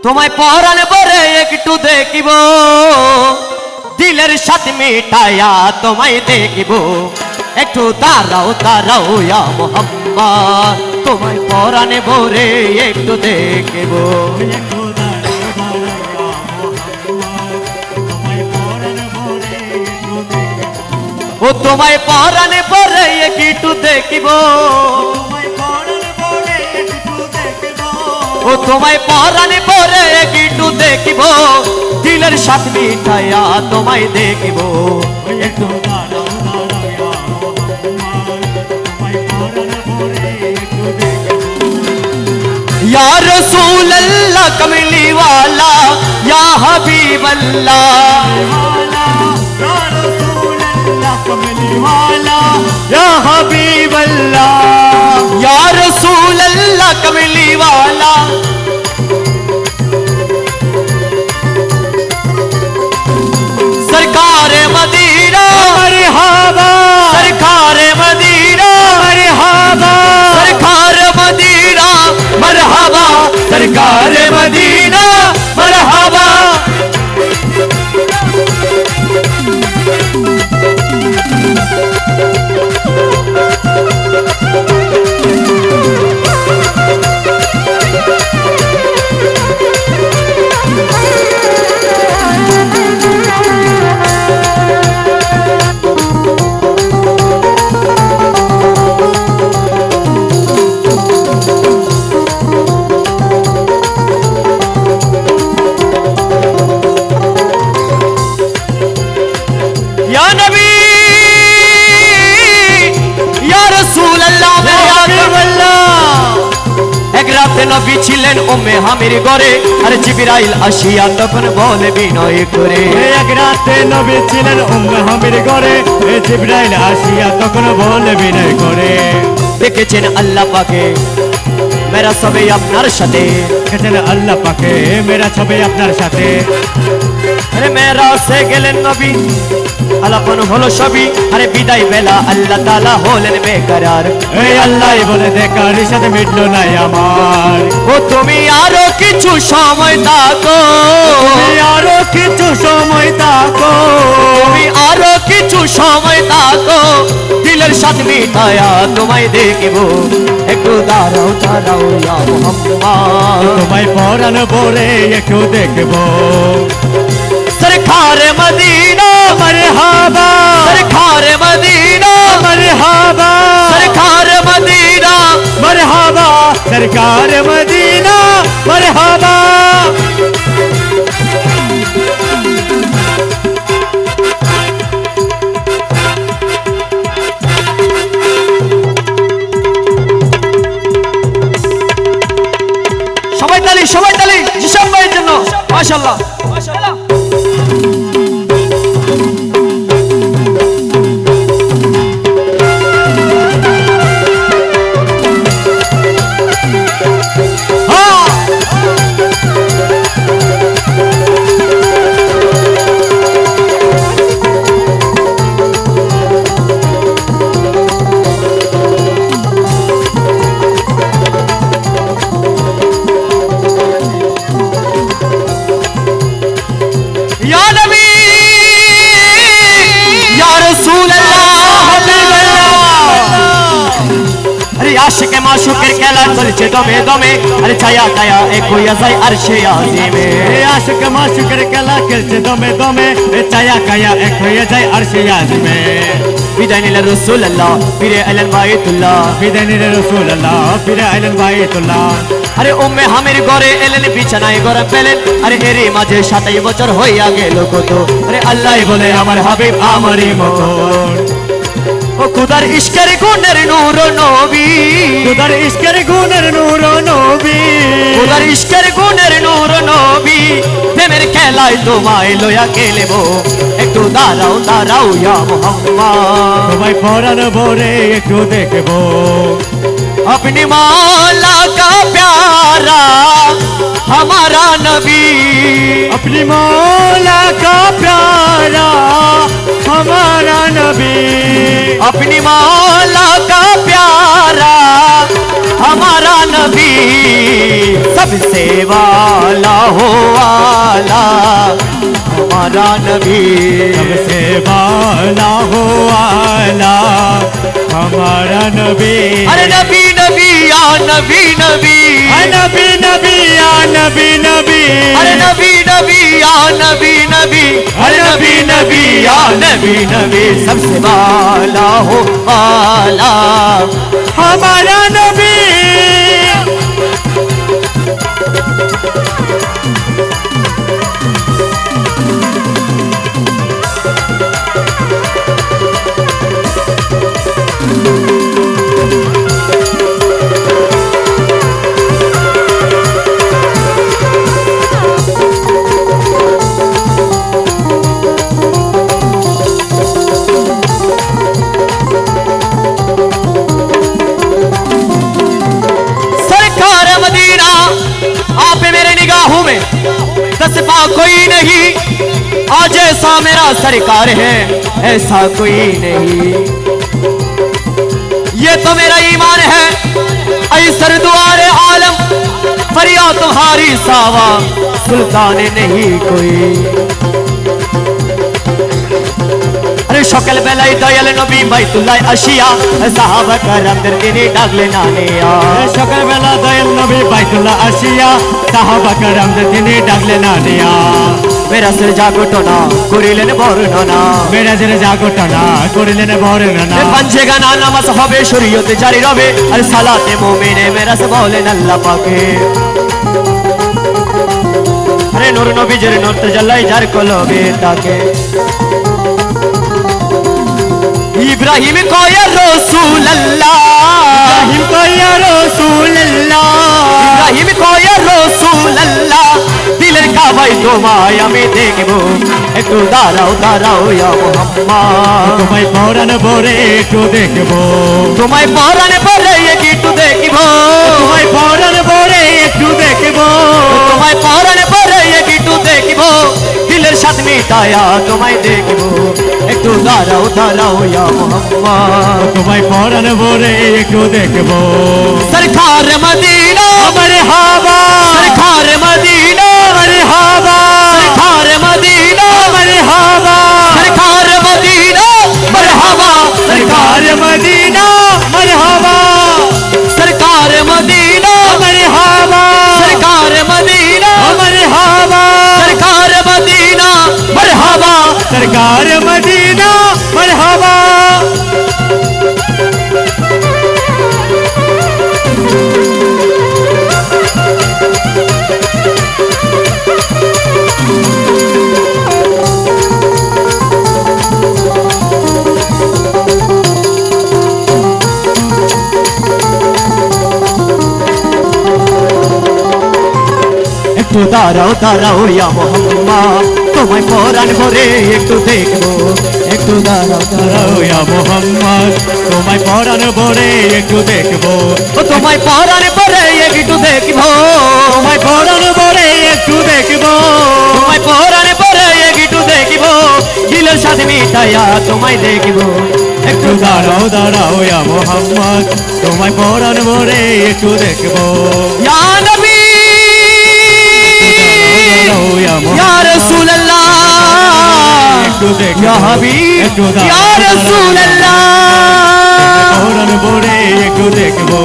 তোমায় পরাণ পরে একটু দেখিব, দিলের সাথে মিটায়া তোমায় দেখিব। একটু দাঁড়াও দাঁড়াও ইয়া মোহাম্মদ, তোমায় পরাণে ভরে একটু দেখিব। ও তোমায় পরাণে ভরে একটু দেখিব, ও তোমায় পরাণে ভরে একটু দেখিব। দিলের সাথে মিটায়া তোমায় দেখিব। একটু या रसूल अल्लाह कमली वाला, या हबीब अल्लाह, या रसूल अल्लाह कमली वाला, या हबीब अल्लाह, या रसूल अल्लाह कमली वाला। सरकार मदीना मरहबा, सरकार मदीना मरहबा, सरकार मदीना मरहबा, सरकार मदीना मरहबा। या नबी या रसूल अल्लाह मेरे हबीब अल्लाह। एक रात नबी छिलेन उम्मे हामिर घरे, আর জিবরাইল আসিয়া তখন বলে বিনয় করে। এক রাতে নবী ছিলেন উম্মে হামির ঘরে, জিবরাইল আসিয়া তখন বলে বিনয় করে। দেখেছেন আল্লাহ পাকে মেরা সবে আপনার সাথে, দেখেছেন আল্লাহ পাকে মেরা ছবি আপনার সাথে। আরে মেরা সে গেলেন নবী, আলাপন হলো সবই। আরে বিদায় বেলা আল্লাহ তাআলা হলেন বেকরার। এই আল্লাহ বলে দেখার সাথে মিটলো না আমার। ও তুমি আরো কিছু সময় থাকো, তুমি আরো কিছু সময় থাকো, তুমি আরো কিছু সময় থাকো। দিলের সাথে মিটায়া তোমায় দেখিব। একটু দাঁড়াও দাঁড়াও ইয়া মুহাম্মদ, তোমায় পরাণ ভরে একটু দেখবো। सरकार मदीना मरहबा, सरकार मदीना मरहबा, सरकार मदीना मरहबा, सरकार मदीना मरहबा। সবাই তালি জিসাম ভাইয়ের জন্য। মাশাআল্লাহ মাশাআল্লাহ। या नबी या रसूल अल्लाह हबीब अल्लाह। अरे आशिक माशूकेर খেলা চলছে দমে দমে। আরে ছায়া ছায়া এক হইয়া যায় আরশে আজিমে। আশিক মাশুকের খেলা খেলছে দমে দমে, ছায়া কায়া এক হয়ে যায় আরশে আজিমে। বিদায় নিলেন রাসূল আল্লাহ, ফিরে এলেন বাইতুল্লাহ। বিদায় নিলেন রাসূল আল্লাহ, ফিরে এলেন বাইতুল্লাহ। আরে উম্মে হামির ঘরে এলেন, বিছানায় গরম পেলেন। আরে এরই মাঝে 27 বছর হইয়া গেল কত। আরে আল্লাহ বলে আমার হাবিব আমারই মতন। ও খুদার ইশকের গুণের নূর নবী, খুদার ইশকের গুণের নূর নবী, খুদার ইশকের গুণের নূর নবী। প্রেমের খেলায় তোমায় লয়া খেলবো। একটু দাঁড়াও দাঁড়াও ইয়া মুহাম্মদ, তোমায় পরাণ ভরে একটু দেখবো। अपनी मौला का प्यारा हमारा नबी, अपनी मौला का प्यारा हमारा नबी, अपनी मौला का प्यारा हमारा नबी सबसे वाला हो वाला हमारा नबी सबसे वाला हो आला हमारा नबी अरे नबी नबी या नबी नबी नबी नबी या नबी नबी अरे नबी नबी या नबी नबी अरे नबी नबी या नबी नबी सबसे वाला हो वाला हमारा नबी सरकार मदीना आप मेरे निगाहों में दसपा कोई नहीं आज ऐसा मेरा सरकार है ऐसा कोई नहीं ये तो मेरा ईमान है ऐसर दुआरे आलम फरिया तुम्हारी सावा सुल्तान नहीं कोई अरे सकल बेलाয় দয়াল নবী বাইতুল্লাহ আসিয়া সাহাবা کرامদের তিনি ডাকলেন আনিয়া সকালবেলা দয়াল নবী বাইতুল্লাহ আসিয়া সাহাবা کرامদের তিনি ডাকলেন আনিয়া মেরাজের জাগটনা করিলেন বর্ণনা মেরাজের জাগটনা করিলেন বর্ণনা পাঞ্চে গানা নামাজ হবে শরীয়তে জারি রবে আর সালাতে মুমিনে মেরাজ বলেন আল্লাহ পাকে আরে নূর নবীজের নূর তাজাল্লাই যার কলবে তাকে इब्राहिम को या रसूल अल्लाह ইব্রাহিম কো ইয়া রাসূলুল্লাহ इब्राहिम को या रसूल अल्लाह दिलेर काबाई তোমায় আমি দেখব একটু দাঁড়াও দাঁড়াও ইয়া মুহাম্মদ তোমায় পরাণ ভরে একটু দেখবো তোমায় পরাণে পরে একটু দেখব তোমায় পরাণ ভরে একটু দেখবো তোমায় পরাণে পরে একটু দেখব দিলের সাথে মিটায়া তোমায় দেখব একটু দাঁড়াও দাঁড়াও ইয়া মুহাম্মদ তোমায় পরাণ ভরে একটু দেখবো सरकार मदीना मरहबा सरकार मदीना मरहबा सरकार मदीना मरहबा सरकार मदीना मरहबा सरकार मदीना मरहबा सरकार मदीना मरहबा सरकार मदीना मरहबा सरकार मदीना मरहबा सरकार मदीना मरहबा একটু দাঁড়াও দাঁড়াও ইয়া মুহাম্মদ তোমায় পরাণ ভরে একটু দেখবো একটু দাঁড়াও দাঁড়াও ইয়া মোহাম্মদ তোমায় পরাণ ভরে একটু দেখবো ও তোমায় পরাণ ভরে একটু দেখবো তোমায় পরাণ ভরে একটু দেখবো তোমায় পরাণ ভরে একটু দেখবো দিলের সাথে মিটায়া তোমায় দেখবো একটু দাঁড়াও দাঁড়াও ইয়া মোহাম্মদ তোমায় পরাণ ভরে একটু দেখবো ইয়া নবী দাঁড়াও ইয়া ইয়া রাসূলুল্লাহ একটু দেখবো ইয়া হাবিব একটু ইয়া রাসূলুল্লাহ পরাণ ভরে একটু দেখবো